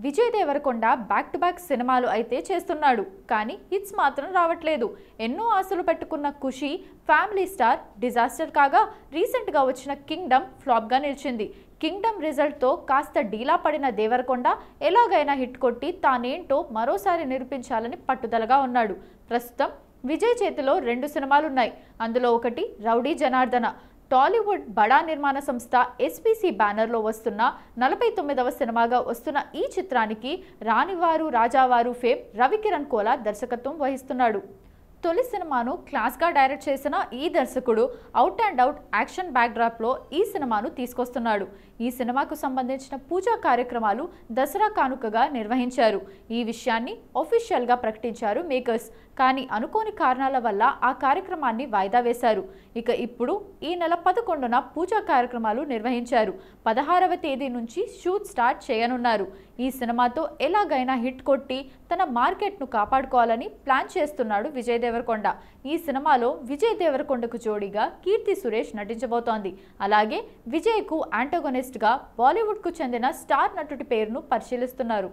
Vijay Deverakonda back to back సినిమాలు అయితే చేస్తున్నాడు, కానీ హిట్స్ మాత్రం రావట్లేదు. ఎన్నో ఆశలు పెట్టుకున్న ఖుషి ఫ్యామిలీ స్టార్ డిజాస్టర్ కాగా, రీసెంట్గా వచ్చిన కింగ్డమ్ ఫ్లాప్గా నిలిచింది. కింగ్డమ్ రిజల్ట్తో కాస్త డీలా పడిన దేవరకొండ ఎలాగైనా హిట్ కొట్టి తానేంటో మరోసారి నిరూపించాలని పట్టుదలగా ఉన్నాడు. ప్రస్తుతం విజయ్ చేతిలో 2 సినిమాలున్నాయి. అందులో ఒకటి రౌడీ జనార్దన. టాలీవుడ్ బడా నిర్మాణ సంస్థ ఎస్పీసీ బ్యానర్లో వస్తున్న 49వ సినిమాగా వస్తున్న ఈ చిత్రానికి రాణివారు రాజావారు ఫేమ్ రవికిరణ్ కోలా దర్శకత్వం వహిస్తున్నాడు. తొలి సినిమాను క్లాస్గా డైరెక్ట్ చేసిన ఈ దర్శకుడు అవుట్ అండ్ అవుట్ యాక్షన్ బ్యాక్డ్రాప్లో ఈ సినిమాను తీసుకొస్తున్నాడు. ఈ సినిమాకు సంబంధించిన పూజా కార్యక్రమాలు దసరా కానుకగా నిర్వహించారు. ఈ విషయాన్ని ఆఫీషియల్గా ప్రకటించారు మేకర్స్. కానీ అనుకోని కారణాల వల్ల ఆ కార్యక్రమాన్ని వాయిదా వేశారు. ఇక ఇప్పుడు ఈ నెల 11న పూజా కార్యక్రమాలు నిర్వహించారు. 16వ తేదీ నుంచి షూట్ స్టార్ట్ చేయనున్నారు. ఈ సినిమాతో ఎలాగైనా హిట్ కొట్టి తన మార్కెట్ను కాపాడుకోవాలని ప్లాన్ చేస్తున్నాడు విజయ్ దేవరకొండ. ఈ సినిమాలో విజయ్ దేవరకొండకు జోడీగా కీర్తి సురేష్ నటించబోతోంది. అలాగే విజయ్కు యాంటగోనిస్ట్గా బాలీవుడ్కు చెందిన స్టార్ నటుడి పేరును పరిశీలిస్తున్నారు.